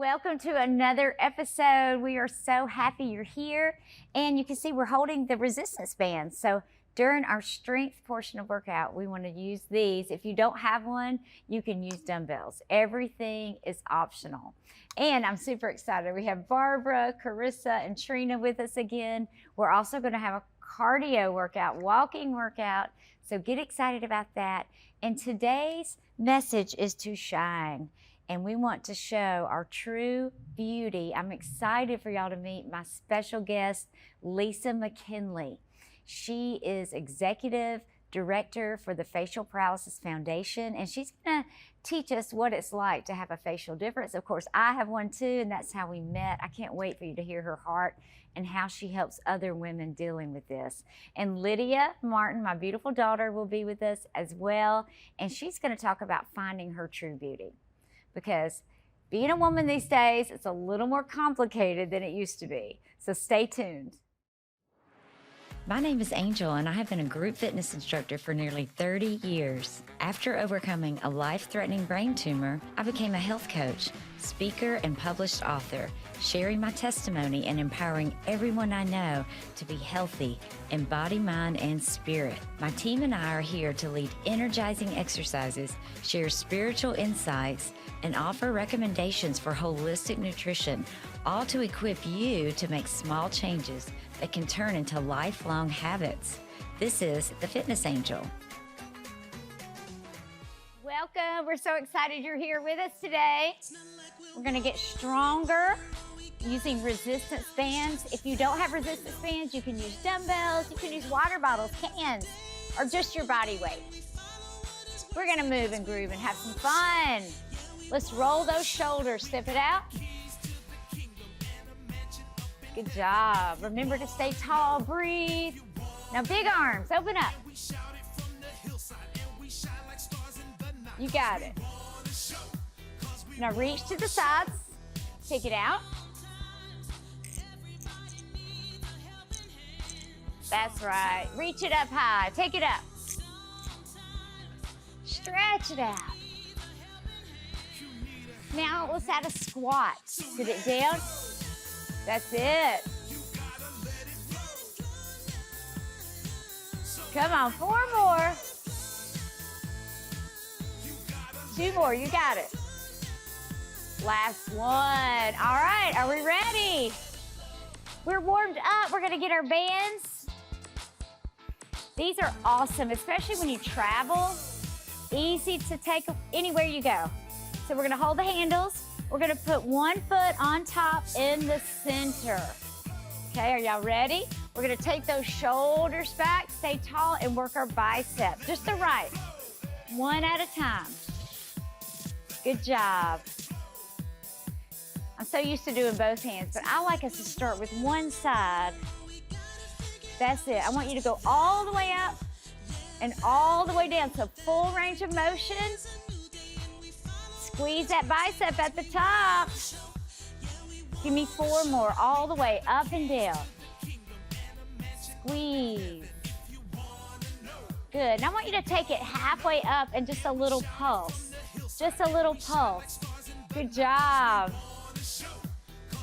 Welcome to another episode. We are so happy you're here. And you can see we're holding the resistance bands. So during our strength portion of workout, we want to use these. If you don't have one, you can use dumbbells. Everything is optional. And I'm super excited. We have Barbara, Carissa, and Trina with us again. We're also going to have a cardio workout, walking workout. So get excited about that. And today's message is to shine. And we want to show our true beauty. I'm excited for y'all to meet my special guest, Lisa McKinley. She is executive director for the Facial Paralysis Foundation, and she's going to teach us what it's like to have a facial difference. Of course, I have one too, and that's how we met. I can't wait for you to hear her heart and how she helps other women dealing with this. And Lydia Martin, my beautiful daughter, will be with us as well, and she's going to talk about finding her true beauty. Because being a woman these days, it's a little more complicated than it used to be. So stay tuned. My name is Angel, and I have been a group fitness instructor for nearly 30 years. After overcoming a life-threatening brain tumor, I became a health coach, speaker, and published author, sharing my testimony and empowering everyone I know to be healthy in body, mind, and spirit. My team and I are here to lead energizing exercises, share spiritual insights, and offer recommendations for holistic nutrition, all to equip you to make small changes that can turn into lifelong habits. This is the Fitness Angel. Welcome. We're so excited you're here with us today. We're going to get stronger using resistance bands. If you don't have resistance bands, you can use dumbbells, you can use water bottles, cans, or just your body weight. We're going to move and groove and have some fun. Let's roll those shoulders, step it out. Good job. Remember to stay tall, breathe. Now big arms, open up. You got it. Now reach to the sides, take it out. That's right. Reach it up high, take it up. Stretch it out. Now let's add a squat. Sit it down. That's it. Come on, 4 more. 2 more, you got it. Last one. All right, are we ready? We're warmed up. We're gonna get our bands. These are awesome, especially when you travel. Easy to take anywhere you go. So we're gonna hold the handles. We're gonna put 1 foot on top in the center. Okay, are y'all ready? We're gonna take those shoulders back, stay tall, and work our bicep, just the right. 1 at a time. Good job. I'm so used to doing both hands, but I like us to start with one side. That's it. I want you to go all the way up and all the way down, so full range of motion. Squeeze that bicep at the top. Give me 4 more, all the way up and down. Squeeze. Good. Now I want you to take it halfway up and just a little pulse. Just a little pulse. Good job.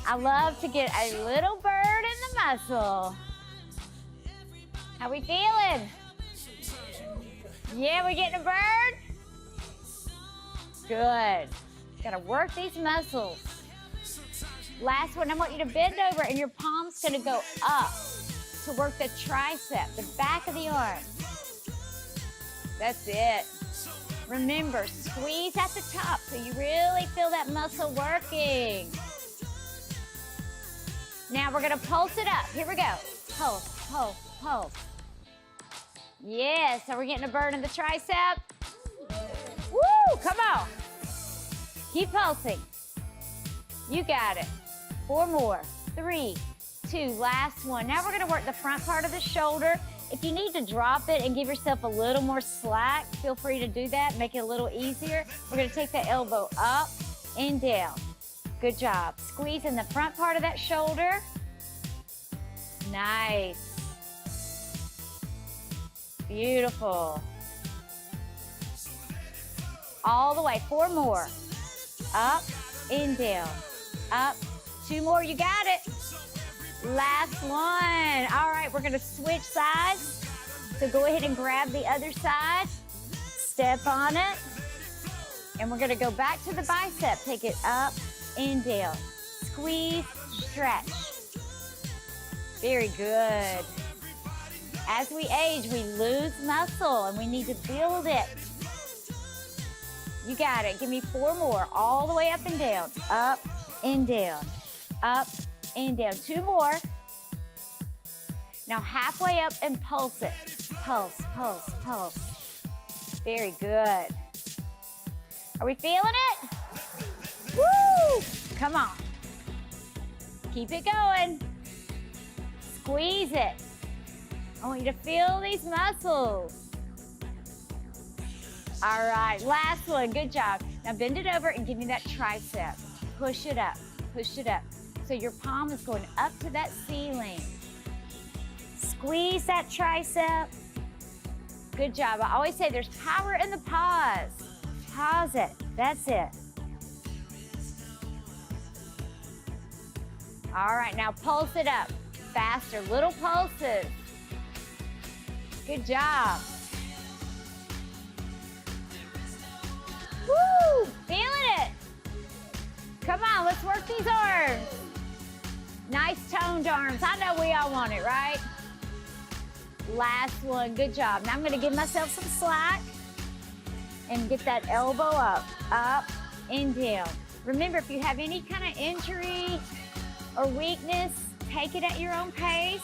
I love to get a little bird in the muscle. How we feeling? Yeah, we're getting a bird? Good. Gotta work these muscles. Last one, I want you to bend over and your palm's gonna go up to work the tricep, the back of the arm. That's it. Remember, squeeze at the top so you really feel that muscle working. Now we're gonna pulse it up. Here we go. Pulse, pulse, pulse. Yeah, so we're getting a burn in the tricep. Woo, come on. Keep pulsing. You got it. 4 more. 3, 2, last one. Now we're gonna work the front part of the shoulder. If you need to drop it and give yourself a little more slack, feel free to do that, make it a little easier. We're gonna take the elbow up and down. Good job. Squeeze in the front part of that shoulder. Nice. Beautiful. All the way, 4 more. Up and down. up. 2 more, you got it. Last one. All right, we're gonna switch sides. So go ahead and grab the other side, step on it, and we're gonna go back to the bicep. Take it up and down. Squeeze, stretch. Very good. As we age, we lose muscle and we need to build it. You got it. Give me 4 more, all the way up and down. Up and down. Up and down. 2 more. Now halfway up and pulse it. Pulse, pulse, pulse. Very good. Are we feeling it? Woo! Come on. Keep it going. Squeeze it. I want you to feel these muscles. All right, last one. Good job. Now bend it over and give me that tricep. Push it up. Push it up. So your palm is going up to that ceiling. Squeeze that tricep. Good job. I always say there's power in the pause. Pause it. That's it. All right, now pulse it up. Faster, little pulses. Good job. Woo! Feeling it. Come on, let's work these arms. Nice toned arms. I know we all want it, right? Last one. Good job. Now I'm going to give myself some slack and get that elbow up and down. Remember, if you have any kind of injury or weakness, take it at your own pace.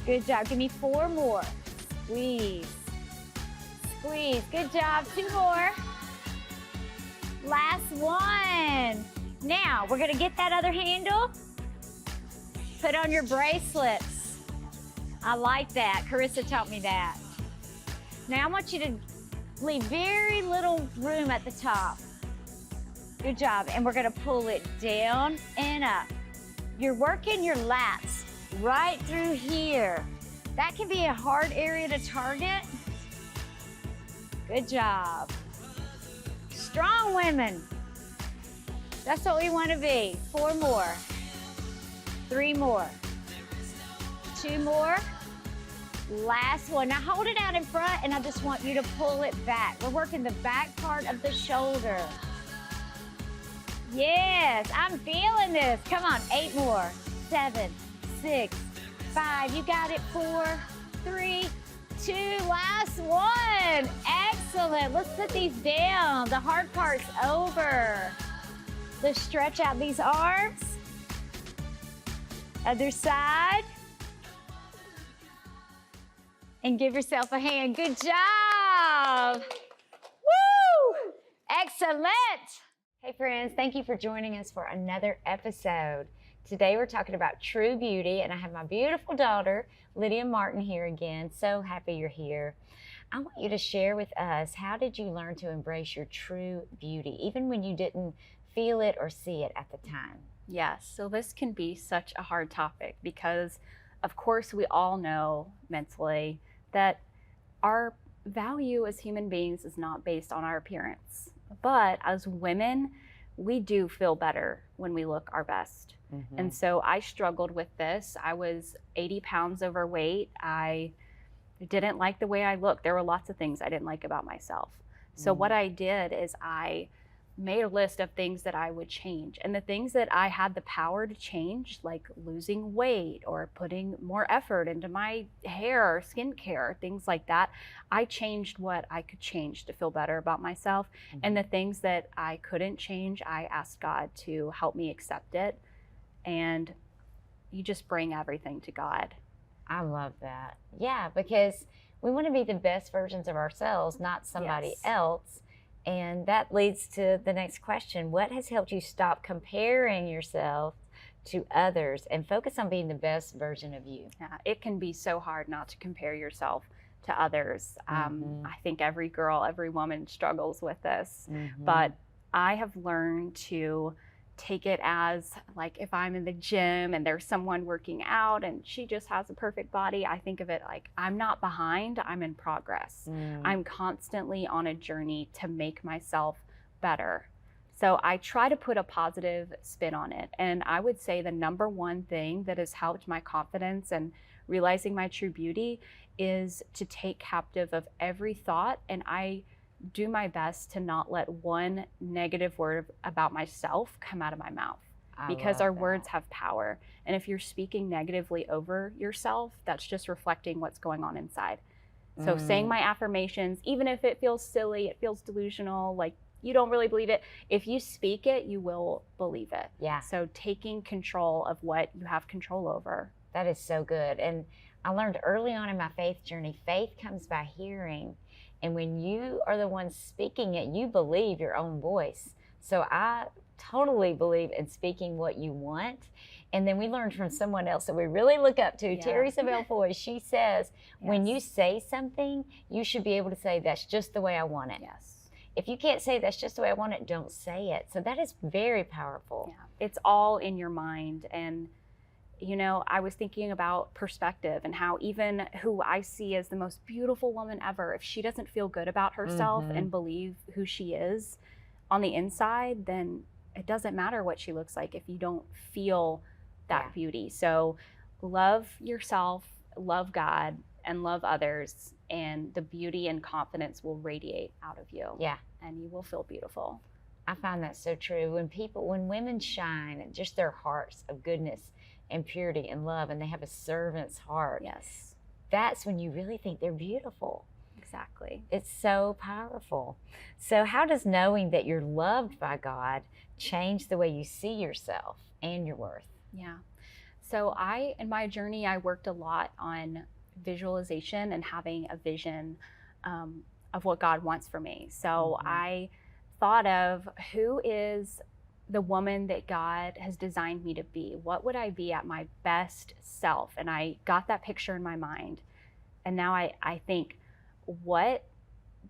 Good job. Give me 4 more. Squeeze. Squeeze. Good job. 2 more. Last one. Now, we're going to get that other handle. Put on your bracelets. I like that. Carissa taught me that. Now, I want you to leave very little room at the top. Good job. And we're going to pull it down and up. You're working your lats right through here. That can be a hard area to target. Good job. Strong women. That's what we want to be. 4 more. 3 more. 2 more. Last one. Now hold it out in front and I just want you to pull it back. We're working the back part of the shoulder. Yes, I'm feeling this. Come on, 8 more. 7, 6, 5. You got it. 4, 3, 2. Last one. Excellent. Let's put these down. The hard part's over. Let's stretch out these arms. Other side. And give yourself a hand. Good job. Woo! Excellent. Hey friends, thank you for joining us for another episode. Today we're talking about true beauty, and I have my beautiful daughter, Lydia Martin, here again. So happy you're here. I want you to share with us, how did you learn to embrace your true beauty, even when you didn't feel it or see it at the time? Yes, so this can be such a hard topic because, of course, we all know mentally that our value as human beings is not based on our appearance. But as women, we do feel better when we look our best. Mm-hmm. And so I struggled with this. I was 80 pounds overweight. I didn't like the way I looked. There were lots of things I didn't like about myself. So what I did is I made a list of things that I would change. And the things that I had the power to change, like losing weight or putting more effort into my hair or skincare, things like that, I changed what I could change to feel better about myself. Mm-hmm. And the things that I couldn't change, I asked God to help me accept it. And you just bring everything to God. I love that. Yeah, because we want to be the best versions of ourselves, not somebody else. And that leads to the next question. What has helped you stop comparing yourself to others and focus on being the best version of you? Yeah, it can be so hard not to compare yourself to others. I think every girl, every woman struggles with this. But I have learned to take it as, like, if I'm in the gym and there's someone working out and she just has a perfect body, I think of it like, I'm not behind, I'm in progress. I'm constantly on a journey to make myself better. So I try to put a positive spin on it. And I would say the number one thing that has helped my confidence and realizing my true beauty is to take captive of every thought. And I do my best to not let one negative word about myself come out of my mouth, because our words have power. And if you're speaking negatively over yourself, that's just reflecting what's going on inside. So saying my affirmations, even if it feels silly, it feels delusional, like you don't really believe it, if you speak it, you will believe it. Yeah. So taking control of what you have control over. That is so good. And I learned early on in my faith journey, faith comes by hearing. And when you are the one speaking it, you believe your own voice. So I totally believe in speaking what you want. And then we learned from someone else that we really look up to, Teresa Belfoy. She says, when you say something, you should be able to say, that's just the way I want it. Yes. If you can't say that's just the way I want it, don't say it. So that is very powerful. Yeah. It's all in your mind. And, you know, I was thinking about perspective and how even who I see as the most beautiful woman ever, if she doesn't feel good about herself and believe who she is on the inside, then it doesn't matter what she looks like if you don't feel that beauty. So love yourself, love God, and love others, and the beauty and confidence will radiate out of you. Yeah. And you will feel beautiful. I find that so true. When women shine, just their hearts of goodness and purity and love, and they have a servant's heart. Yes. That's when you really think they're beautiful. Exactly. It's so powerful. So how does knowing that you're loved by God change the way you see yourself and your worth? Yeah. So in my journey, I worked a lot on visualization and having a vision of what God wants for me. So I thought of, who is the woman that God has designed me to be? What would I be at my best self? And I got that picture in my mind. And now I think, what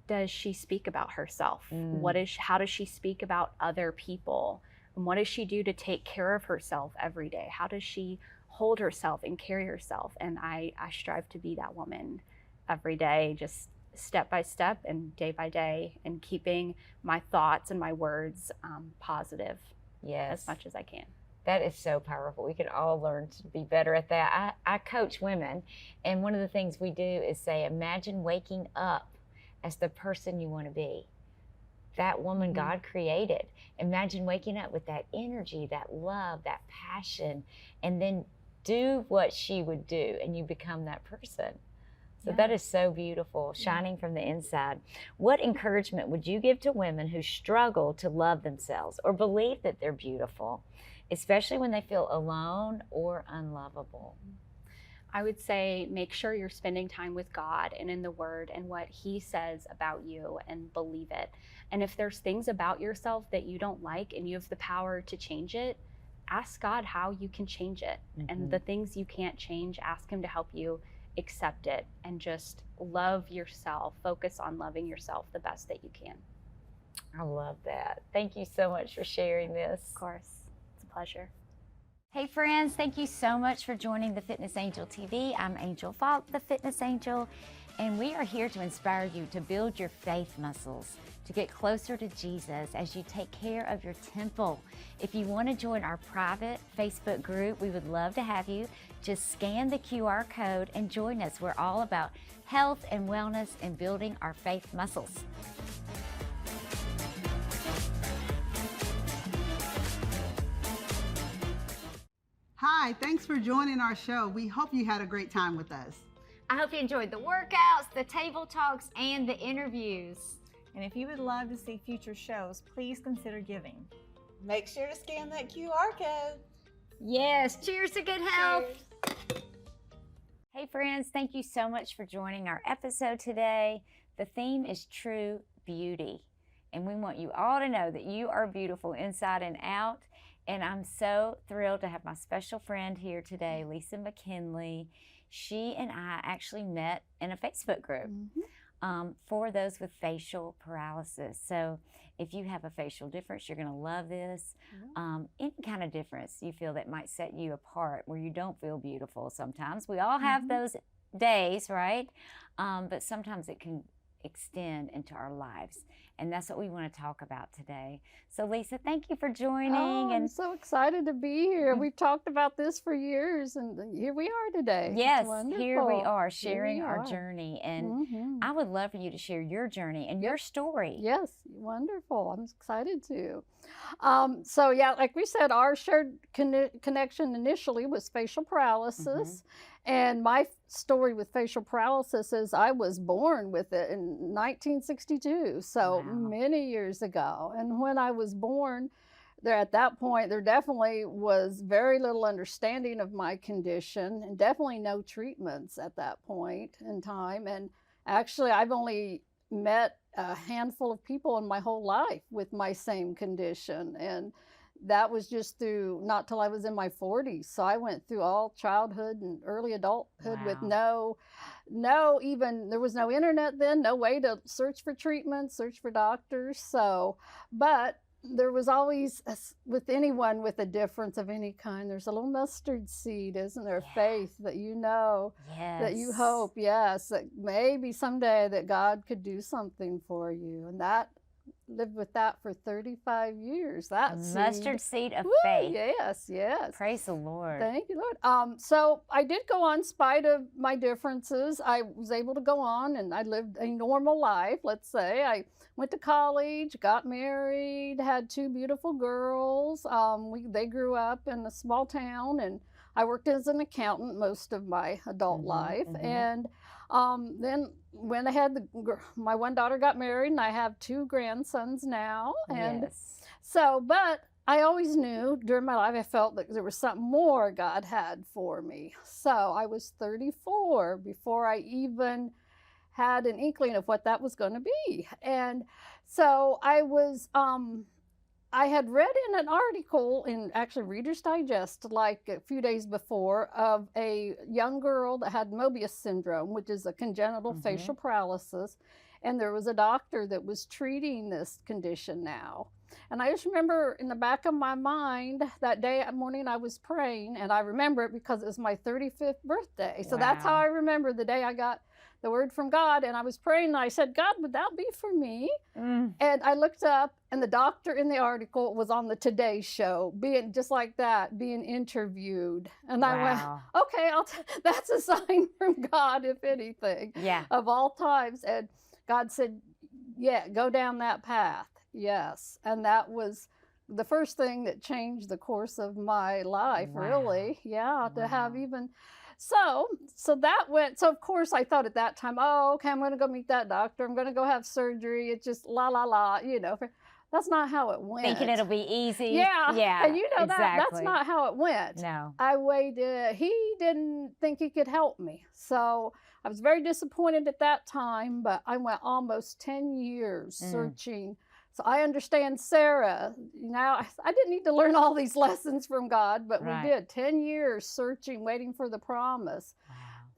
does she speak about herself? How does she speak about other people? And what does she do to take care of herself every day? How does she hold herself and carry herself? And I strive to be that woman every day, just step by step and day by day, and keeping my thoughts and my words positive as much as I can. That is so powerful. We can all learn to be better at that. I coach women, and one of the things we do is say, imagine waking up as the person you want to be. That woman God created. Imagine waking up with that energy, that love, that passion, and then do what she would do, and you become that person. So that is so beautiful, shining from the inside. What encouragement would you give to women who struggle to love themselves or believe that they're beautiful, especially when they feel alone or unlovable? I would say, make sure you're spending time with God and in the Word and what He says about you, and believe it. And if there's things about yourself that you don't like and you have the power to change it, ask God how you can change it. And the things you can't change, ask Him to help you accept it, and just love yourself. Focus on loving yourself the best that you can. I love that. Thank you so much for sharing this. Of course. It's a pleasure. Hey friends, thank you so much for joining the Fitness Angel TV. I'm Angel Falk, the Fitness Angel, and we are here to inspire you to build your faith muscles, to get closer to Jesus as you take care of your temple. If you want to join our private Facebook group, we would love to have you. Just scan the QR code and join us. We're all about health and wellness and building our faith muscles. Hi, thanks for joining our show. We hope you had a great time with us. I hope you enjoyed the workouts, the table talks, and the interviews. And if you would love to see future shows, please consider giving. Make sure to scan that QR code. Yes, cheers to good health. Cheers. Hey friends, thank you so much for joining our episode today. The theme is true beauty. And we want you all to know that you are beautiful inside and out. And I'm so thrilled to have my special friend here today, Lisa McKinley. She and I actually met in a Facebook group for those with facial paralysis. So if you have a facial difference, you're going to love this. Any kind of difference you feel that might set you apart, where you don't feel beautiful sometimes. We all have those days, right? But sometimes it extend into our lives. And that's what we want to talk about today. So Lisa, thank you for joining. I'm And so excited to be here. We've talked about this for years, and here we are today. yes, It's here we wonderful. are Here sharing we our are. journey. And Mhm. I would love for you to share your journey and your story. Yes, wonderful. I'm excited to. So yeah, like we said, our shared connection initially was facial paralysis. And my story with facial paralysis is I was born with it in 1962, so Wow. many years ago. And when I was born, there at that point, there definitely was very little understanding of my condition and definitely no treatments at that point in time. And actually, I've only met a handful of people in my whole life with my same condition. And that was just through not till I was in my 40s. So I went through all childhood and early adulthood with Wow. there was no internet then, no way to search for treatment, search for doctors. So, but there was always, with anyone with a difference of any kind, there's a little mustard seed, isn't there? Yeah. Faith that you know, that you Yes. hope, yes, that maybe someday that God could do something for you. And that lived with that for 35 years. A That mustard seed. seed of Woo, faith. yes, yes. Praise the Lord. Thank you, Lord. So I did go on, in spite of my differences. I was able to go on, and I lived a normal life, let's say. I went to college, got married, had two beautiful girls. They grew up in a small town, and I worked as an accountant most of my adult life. And then went ahead, my one daughter got married, and I have two grandsons now. And Yes. so, but I always knew during my life, I felt that there was something more God had for me. So I was 34 before I even had an inkling of what that was going to be. And so I had read in an article in actually Reader's Digest like a few days before of a young girl that had Mobius syndrome, which is a congenital facial paralysis. And there was a doctor that was treating this condition now. And I just remember in the back of my mind that morning I was praying, and I remember it because it was my 35th birthday. So that's how Wow. I remember the day I got the word from God. And I was praying, and I said, God, would that be for me? And I looked up, and the doctor in the article was on the Today Show, being just like that, being interviewed. And I went, Wow. okay, that's a sign from God, if anything, Yeah. of all times. And God said, yeah, go down that path. Yes. And that was the first thing that changed the course of my life, Wow. really. Yeah, to have Wow. even so that went. So of course I thought at that time, oh, okay, I'm going to go meet that doctor. I'm going to go have surgery. It's just la la la, That's not how it went. Thinking it'll be easy. Yeah. Yeah. And that's exactly. not how it went. No. I waited. He didn't think he could help me. So I was very disappointed at that time, but I went almost 10 years searching. So I understand Sarah. Now, I didn't need to learn all these lessons from God, but Right. we did. 10 years searching, waiting for the promise. Wow.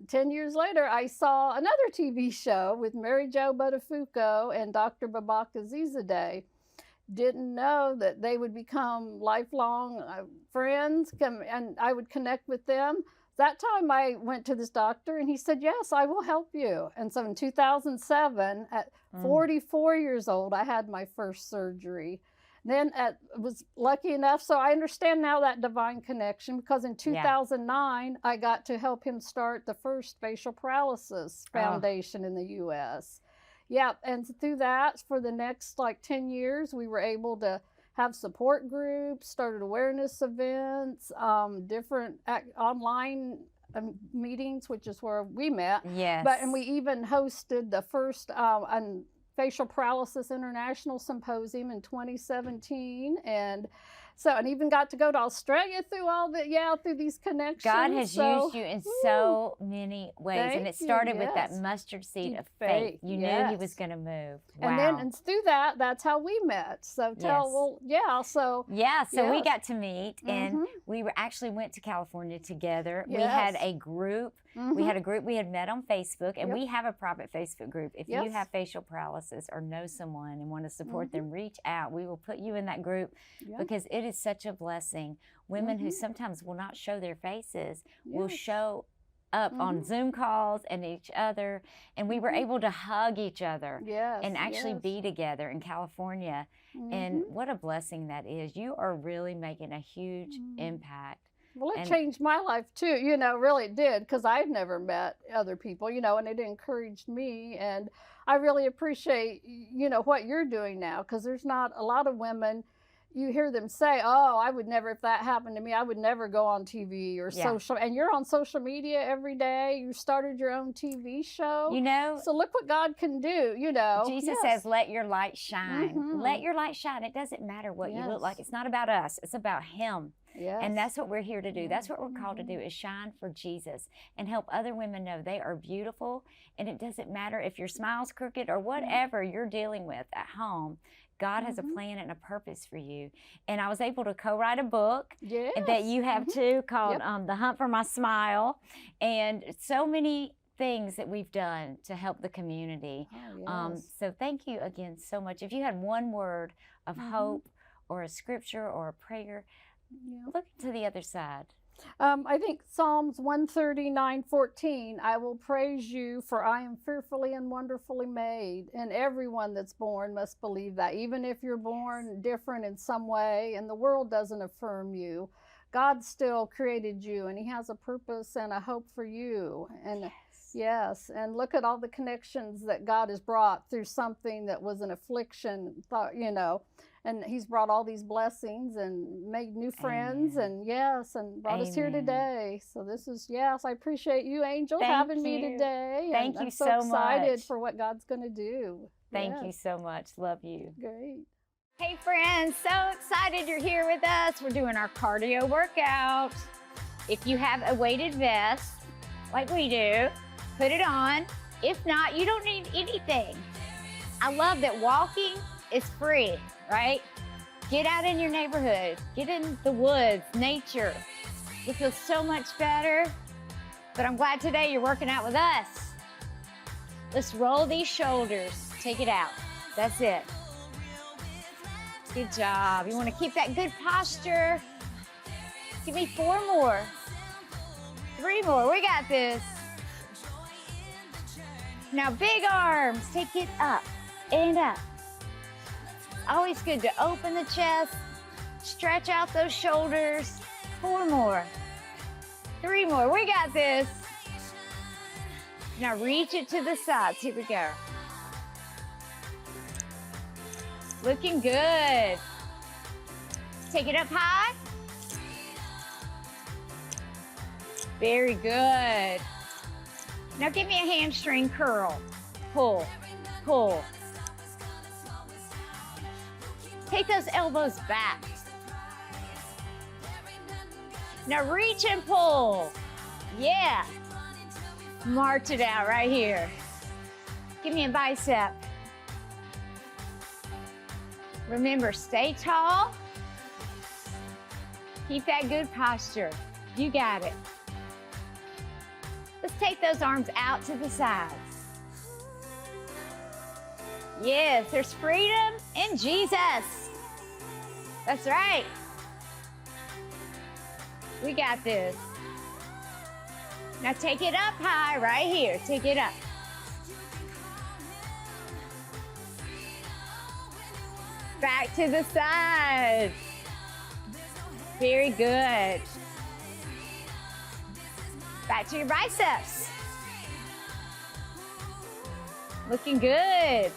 10 years later, I saw another TV show with Mary Jo Buttafuoco and Dr. Babak Azizadeh. Didn't know that they would become lifelong friends, and I would connect with them. That time I went to this doctor, and he said, yes, I will help you. And so in 2007, at 44 years old, I had my first surgery. Then was lucky enough, so I understand now that divine connection, because in 2009, I got to help him start the first facial paralysis foundation in the U.S. Yeah, and through that, for the next 10 years, we were able to have support groups, started awareness events, different online meetings, which is where we met. Yes. And we even hosted the first Facial Paralysis International Symposium in 2017. And even got to go to Australia through these connections. God has used you in so many ways. And it started with that yes. mustard seed of Faith, faith. You knew he was yes. going to move. Wow. And through that, that's how we met. So so we yes. got to meet, and we actually went to California together. Yes. We had a group. Mhm. We had a group we had met on Facebook, and Yep. we have a private Facebook group. If you Yes. have facial paralysis or know someone and want to support them, reach out. We will put you in that group Yep. because it is such a blessing. Women who sometimes will not show their faces will show up on Zoom calls and each other, and we were able to hug each other and actually be together in California. And what a blessing that is. You are really making a huge impact. Well, it changed my life too, you know, really it did, because I've never met other people, you know, and it encouraged me. And I really appreciate, you know, what you're doing now, because there's not a lot of women, you hear them say, oh, I would never, if that happened to me, I would never go on TV or social. And you're on social media every day. You started your own TV show. You know. So look what God can do, you know. Jesus says, let your light shine. Let your light shine. It doesn't matter what you look like. It's not about us. It's about him. And that's what we're here to do. That's what we're called to do, is shine for Jesus and help other women know they are beautiful. And it doesn't matter if your smile's crooked or whatever you're dealing with at home. God has a plan and a purpose for you. And I was able to co-write a book that you have too, called The Hunt for My Smile. And so many things that we've done to help the community. So thank you again so much. If you had one word of hope or a scripture or a prayer, look to the other side. I think Psalms 139:14, I will praise you, for I am fearfully and wonderfully made. And everyone that's born must believe that. Even if you're born different in some way and the world doesn't affirm you, God still created you, and he has a purpose and a hope for you. And yes, and look at all the connections that God has brought through something that was an affliction, you know. And he's brought all these blessings and made new friends, and and brought us here today. So this is, I appreciate you, Angel, having me today. Thank you so much. I'm so excited for what God's going to do. Thank you so much. Love you. Great. Hey friends, so excited you're here with us. We're doing our cardio workout. If you have a weighted vest, like we do, put it on. If not, you don't need anything. I love that walking is free. Right? Get out in your neighborhood, get in the woods, nature. You feel so much better. But I'm glad today you're working out with us. Let's roll these shoulders. Take it out. That's it. Good job. You want to keep that good posture. Give me 4 more. 3 more. We got this. Now big arms. Take it up and up. Always good to open the chest, stretch out those shoulders. 4 more, 3 more, we got this. Now reach it to the sides, here we go. Looking good. Take it up high. Very good. Now give me a hamstring curl. Pull, pull. Take those elbows back. Now reach and pull. Yeah. March it out right here. Give me a bicep. Remember, stay tall. Keep that good posture. You got it. Let's take those arms out to the sides. Yes, there's freedom in Jesus. That's right. We got this. Now take it up high right here. Take it up. Back to the side. Very good. Back to your biceps. Looking good.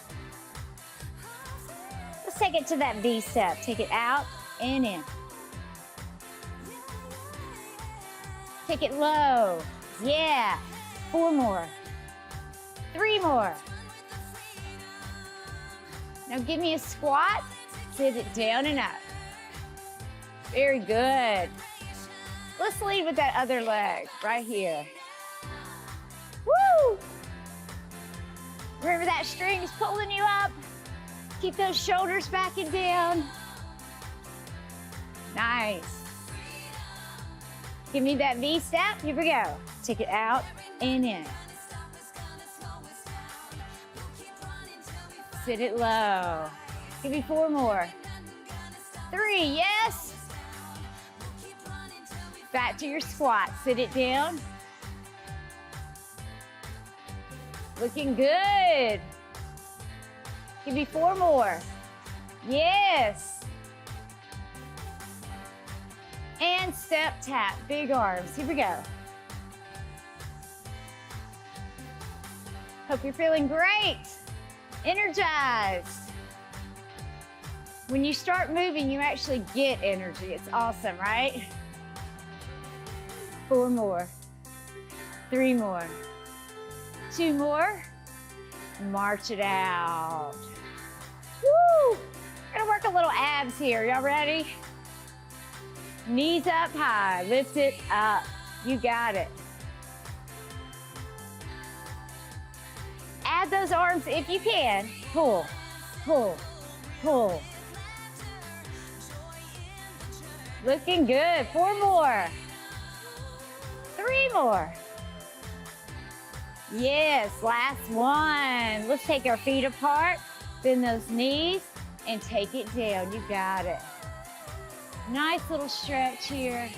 Let's take it to that V-step. Take it out and in. Take it low. Yeah. 4 more. 3 more. Now give me a squat. Sit it down and up. Very good. Let's lead with that other leg right here. Woo! Remember that string is pulling you up. Keep those shoulders back and down. Nice. Give me that V-step. Here we go. Take it out and in. Sit it low. Give me 4 more. 3, yes. Back to your squat. Sit it down. Looking good. Give me 4 more. Yes. And step tap, big arms. Here we go. Hope you're feeling great, energized. When you start moving, you actually get energy. It's awesome, right? 4 more, 3 more, 2 more. March it out. Woo! We're gonna work a little abs here. Y'all ready? Knees up high, lift it up. You got it. Add those arms if you can. Pull, pull, pull. Looking good. 4 more. 3 more. Yes, last one. Let's take our feet apart, bend those knees, and take it down. You got it. Nice little stretch here.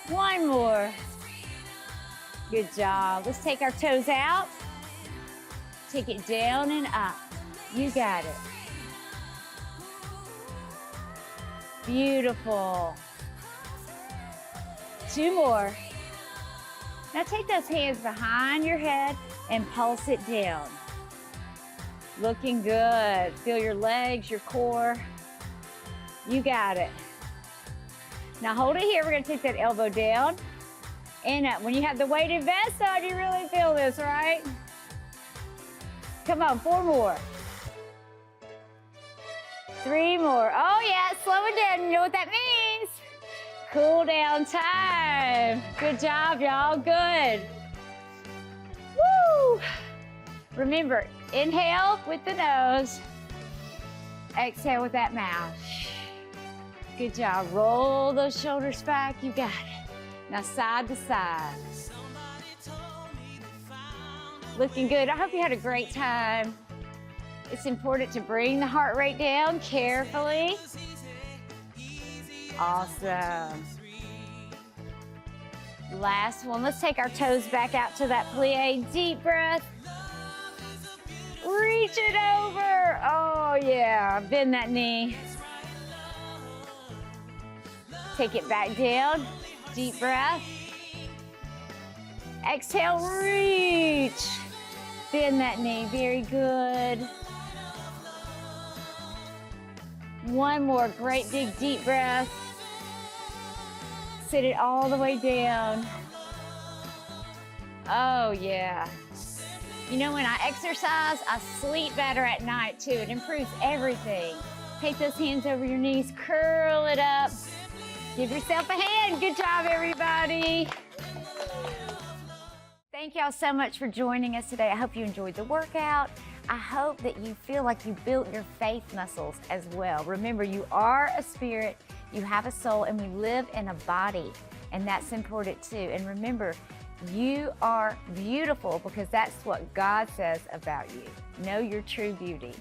One more. Good job. Let's take our toes out. Take it down and up. You got it. Beautiful. 2 more. Now take those hands behind your head and pulse it down. Looking good. Feel your legs, your core. You got it. Now hold it here. We're gonna take that elbow down and up. When you have the weighted vest on, you really feel this, right? Come on, 4 more. 3 more. Oh yeah, slow it down. You know what that means? Cool down time. Good job, y'all. Good. Woo! Remember, inhale with the nose. Exhale with that mouth. Good job. Roll those shoulders back. You got it. Now side to side. Looking good. I hope you had a great time. It's important to bring the heart rate down carefully. Awesome. Last one. Let's take our toes back out to that plie. Deep breath. Reach it over. Oh yeah, bend that knee. Take it back down. Deep breath. Exhale, reach. Bend that knee, very good. One more, great big deep breath. Sit it all the way down. Oh yeah. You know, when I exercise, I sleep better at night too. It improves everything. Take those hands over your knees, curl it up. Give yourself a hand. Good job, everybody. Thank y'all so much for joining us today. I hope you enjoyed the workout. I hope that you feel like you built your faith muscles as well. Remember, you are a spirit, you have a soul, and we live in a body, and that's important too. And remember, you are beautiful because that's what God says about you. Know your true beauty.